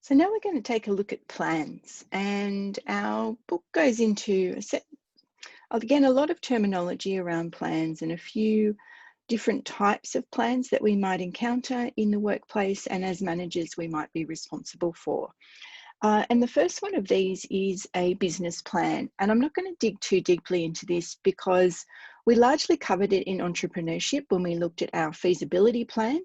So now we're going to take a look at plans, and our book goes into again a lot of terminology around plans and a few different types of plans that we might encounter in the workplace and as managers we might be responsible for. And the first one of these is a business plan. And I'm not going to dig too deeply into this because we largely covered it in entrepreneurship when we looked at our feasibility plan.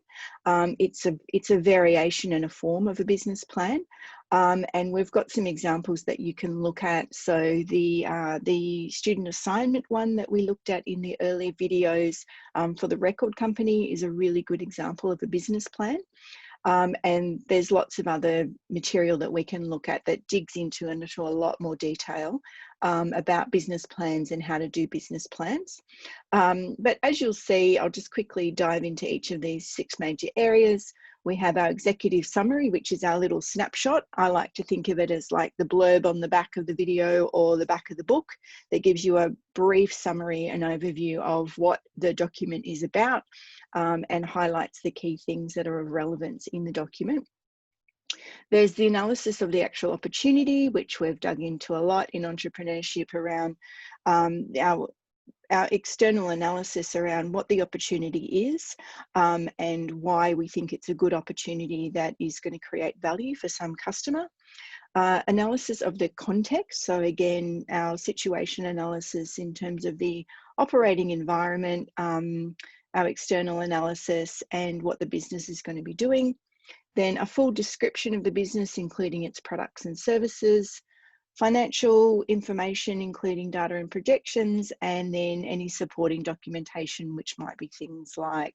It's a variation and a form of a business plan. And we've got some examples that you can look at. So the student assignment one that we looked at in the earlier videos for the record company is a really good example of a business plan. And there's lots of other material that we can look at that digs into a lot more detail about business plans and how to do business plans. But as you'll see, I'll just quickly dive into each of these 6 major areas. We have our executive summary, which is our little snapshot. I like to think of it as like the blurb on the back of the video or the back of the book that gives you a brief summary and overview of what the document is about and highlights the key things that are of relevance in the document. There's the analysis of the actual opportunity, which we've dug into a lot in entrepreneurship around our external analysis around what the opportunity is and why we think it's a good opportunity that is going to create value for some customer. Analysis of the context. So again, our situation analysis in terms of the operating environment, our external analysis and what the business is going to be doing. Then a full description of the business, including its products and services, financial information, including data and projections, and then any supporting documentation, which might be things like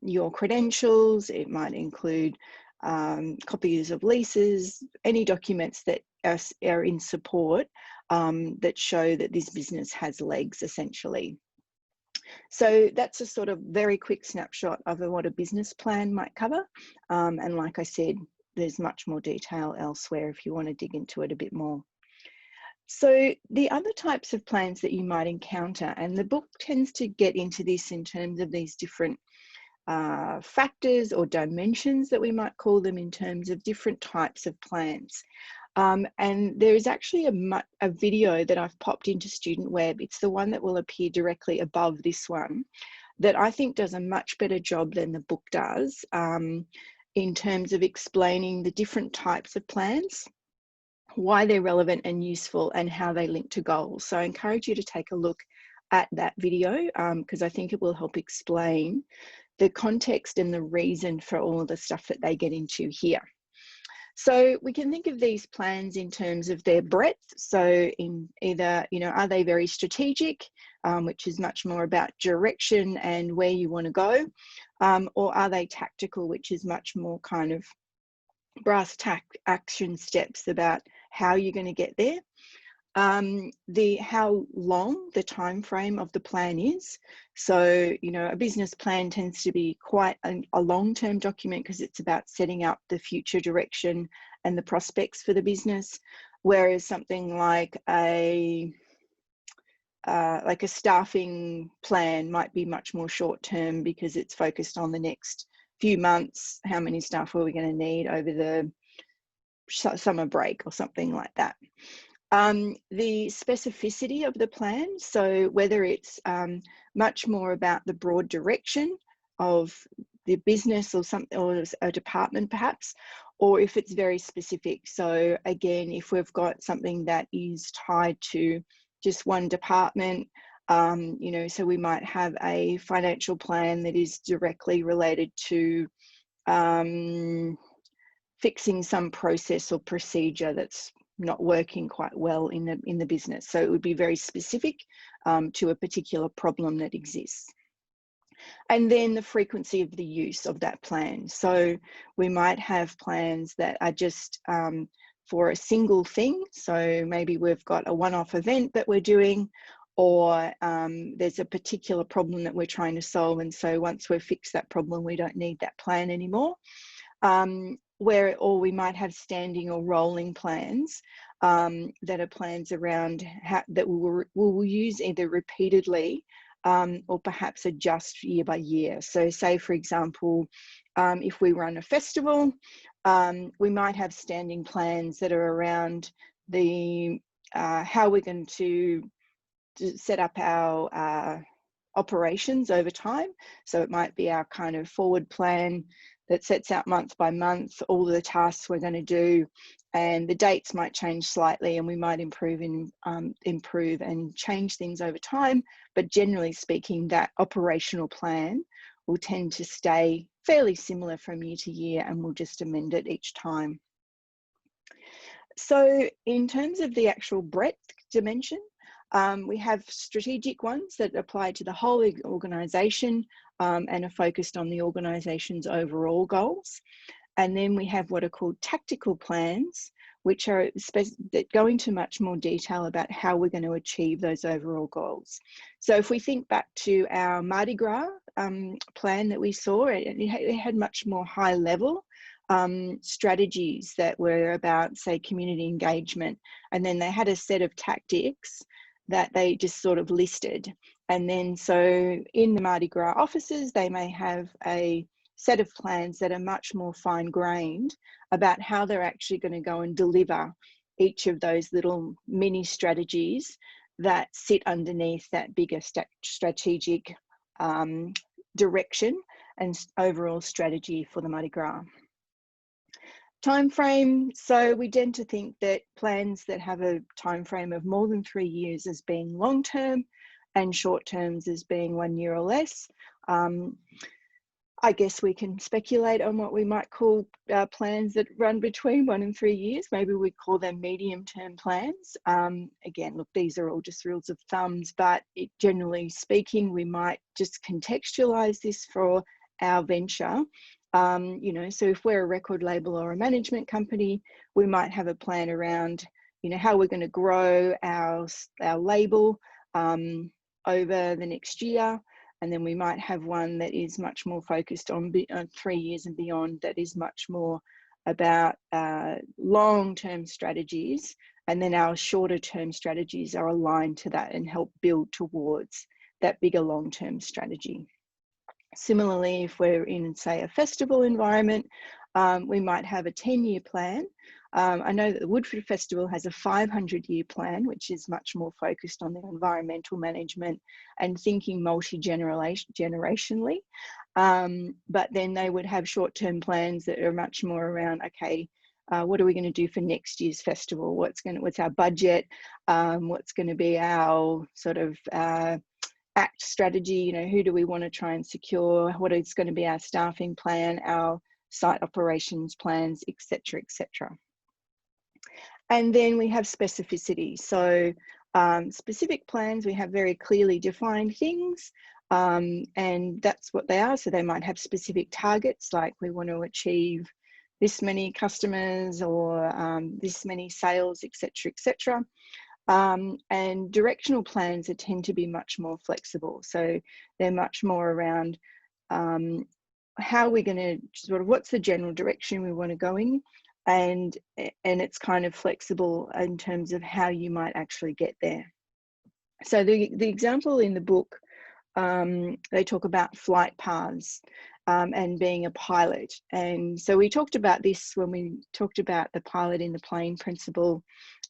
your credentials. It might include copies of leases, any documents that are in support that show that this business has legs, essentially. So that's a sort of very quick snapshot of what a business plan might cover. And like I said, there's much more detail elsewhere if you want to dig into it a bit more. So the other types of plans that you might encounter, and the book tends to get into this in terms of these different factors or dimensions that we might call them in terms of different types of plans. And there is actually a video that I've popped into StudentWeb. It's the one that will appear directly above this one that I think does a much better job than the book does in terms of explaining the different types of plans, why they're relevant and useful, and how they link to goals. So I encourage you to take a look at that video because I think it will help explain the context and the reason for all of the stuff that they get into here. So we can think of these plans in terms of their breadth. So in either, are they very strategic, which is much more about direction and where you want to go, or are they tactical, which is much more kind of brass tack action steps about how you're going to get there. How long the time frame of the plan is. So, a business plan tends to be quite a long-term document because it's about setting up the future direction and the prospects for the business, whereas something like a staffing plan might be much more short-term because it's focused on the next few months. How many staff are we going to need over the summer break or something like that. The specificity of the plan, so whether it's much more about the broad direction of the business or something, or a department perhaps, or if it's very specific. So again, if we've got something that is tied to just one department, so we might have a financial plan that is directly related to fixing some process or procedure that's not working quite well in the business. So it would be very specific to a particular problem that exists. And then the frequency of the use of that plan. So we might have plans that are just for a single thing. So maybe we've got a one-off event that we're doing, or there's a particular problem that we're trying to solve. And so once we've fixed that problem, we don't need that plan anymore. Or we might have standing or rolling plans that are plans around that we'll use either repeatedly or perhaps adjust year by year. So say, for example, if we run a festival, we might have standing plans that are around the how we're going to set up our operations over time. So it might be our kind of forward plan that sets out month by month all the tasks we're going to do, and the dates might change slightly, and we might improve and change things over time. But generally speaking, that operational plan will tend to stay fairly similar from year to year, and we'll just amend it each time. So in terms of the actual breadth dimension, we have strategic ones that apply to the whole organisation and are focused on the organisation's overall goals. And then we have what are called tactical plans, which are that go into much more detail about how we're going to achieve those overall goals. So if we think back to our Mardi Gras plan that we saw, it had much more high level strategies that were about, say, community engagement. And then they had a set of tactics that they just sort of listed. And then so in the Mardi Gras offices, they may have a set of plans that are much more fine-grained about how they're actually going to go and deliver each of those little mini strategies that sit underneath that bigger strategic direction and overall strategy for the Mardi Gras. Time frame. So we tend to think that plans that have a time frame of more than 3 years as being long term, and short terms as being 1 year or less. I guess we can speculate on what we might call plans that run between 1 and 3 years. Maybe we call them medium-term plans. Again, look, these are all just rules of thumbs, but generally speaking, we might just contextualize this for our venture. You know, so if we're a record label or a management company, we might have a plan around, you know, how we're going to grow our label over the next year. And then we might have one that is much more focused on 3 years and beyond, that is much more about long-term strategies. And then our shorter-term strategies are aligned to that and help build towards that bigger long-term strategy. Similarly, if we're in, say, a festival environment, we might have a 10-year plan. I know that the Woodford Festival has a 500-year plan, which is much more focused on the environmental management and thinking multi-generationally. But then they would have short-term plans that are much more around, okay, what are we going to do for next year's festival? What's our budget? What's going to be our sort of act strategy? You know, who do we want to try and secure? What is going to be our staffing plan, our site operations plans, etc., etc. And then we have specificity. So specific plans, we have very clearly defined things, and that's what they are. So they might have specific targets, like we want to achieve this many customers or this many sales, etc., etc. And directional plans tend to be much more flexible. So they're much more around how we're going to sort of, what's the general direction we want to go in, and it's kind of flexible in terms of how you might actually get there. So the example in the book, they talk about flight paths and being a pilot. And so we talked about this when we talked about the pilot in the plane principle,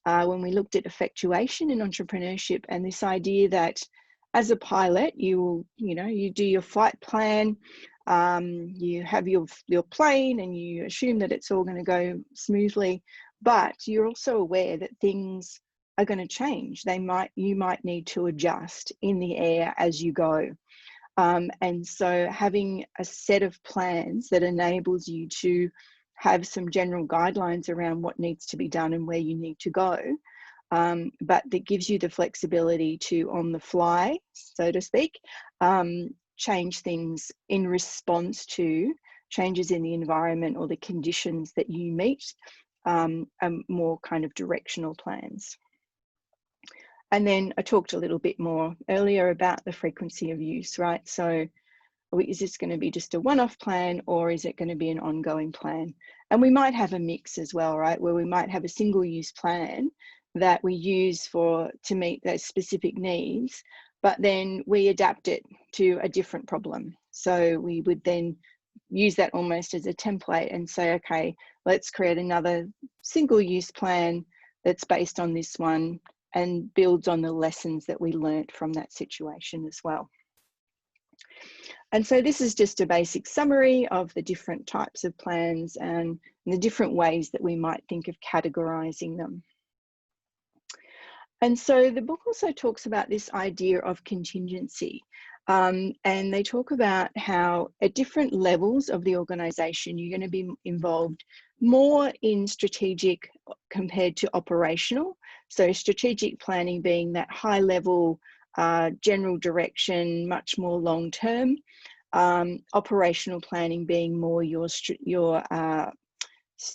when we looked at effectuation in entrepreneurship, and this idea that as a pilot, you do your flight plan, you have your plane, and you assume that it's all going to go smoothly, but you're also aware that things are going to change. You might need to adjust in the air as you go. And so having a set of plans that enables you to have some general guidelines around what needs to be done and where you need to go, but that gives you the flexibility to, on the fly, so to speak, change things in response to changes in the environment or the conditions that you meet, more kind of directional plans. And then I talked a little bit more earlier about the frequency of use, right? So is this going to be just a one-off plan, or is it going to be an ongoing plan? And we might have a mix as well, right? Where we might have a single-use plan that we use to meet those specific needs, but then we adapt it to a different problem. So we would then use that almost as a template and say, okay, let's create another single-use plan that's based on this one and builds on the lessons that we learnt from that situation as well. And so this is just a basic summary of the different types of plans and the different ways that we might think of categorizing them. And so the book also talks about this idea of contingency. And they talk about how at different levels of the organization, you're going to be involved more in strategic compared to operational. So strategic planning being that high level, general direction, much more long term. Operational planning being more your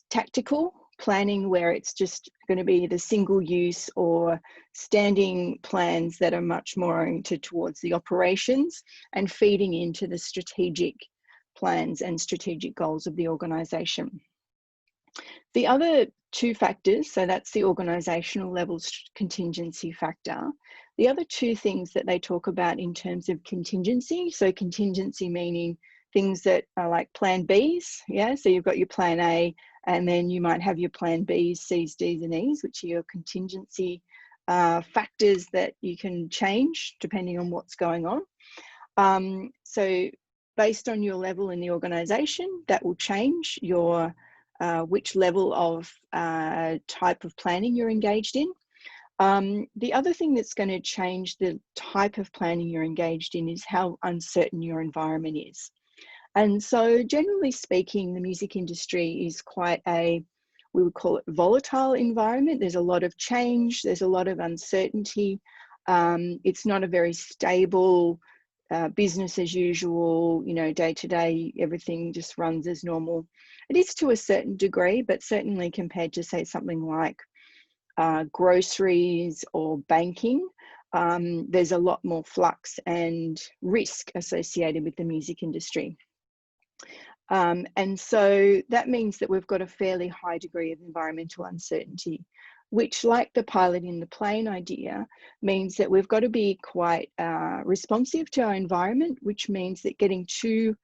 tactical planning, where it's just going to be the single use or standing plans that are much more oriented towards the operations and feeding into the strategic plans and strategic goals of the organization. The other two factors, so that's the organizational level contingency factor. The other two things that they talk about in terms of contingency, so contingency meaning things that are like plan Bs, yeah, so you've got your plan A, and then you might have your plan Bs, Cs, Ds, and Es, which are your contingency factors that you can change depending on what's going on. So based on your level in the organization, that will change your which level of type of planning you're engaged in. The other thing that's going to change the type of planning you're engaged in is how uncertain your environment is. And so generally speaking, the music industry is quite a, we would call it volatile environment. There's a lot of change, there's a lot of uncertainty. It's not a very stable business as usual, you know, day to day, everything just runs as normal. It is to a certain degree, but certainly compared to say something like groceries or banking, there's a lot more flux and risk associated with the music industry. And so that means that we've got a fairly high degree of environmental uncertainty, which, like the pilot in the plane idea, means that we've got to be quite responsive to our environment, which means that getting too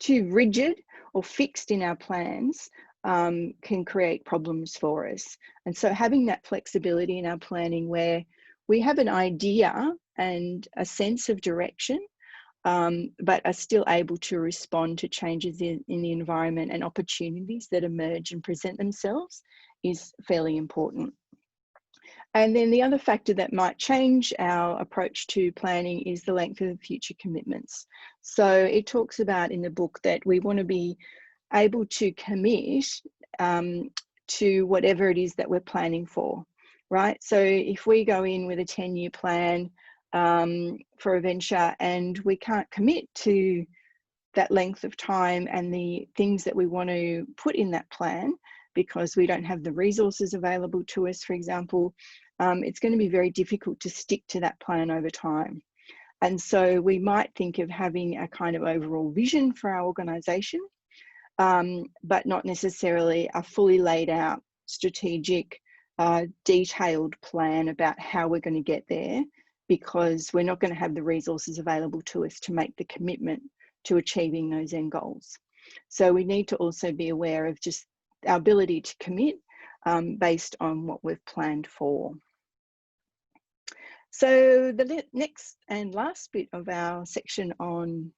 rigid or fixed in our plans can create problems for us. And so having that flexibility in our planning where we have an idea and a sense of direction, but are still able to respond to changes in the environment and opportunities that emerge and present themselves is fairly important. And then the other factor that might change our approach to planning is the length of future commitments. So it talks about in the book that we want to be able to commit to whatever it is that we're planning for, right? So if we go in with a 10-year plan for a venture and we can't commit to that length of time and the things that we want to put in that plan because we don't have the resources available to us, for example, it's going to be very difficult to stick to that plan over time. And so we might think of having a kind of overall vision for our organization, but not necessarily a fully laid out strategic, detailed plan about how we're going to get there, because we're not going to have the resources available to us to make the commitment to achieving those end goals. So we need to also be aware of just our ability to commit based on what we've planned for. So the next and last bit of our section on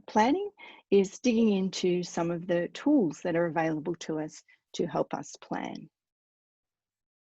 planning is digging into some of the tools that are available to us to help us plan.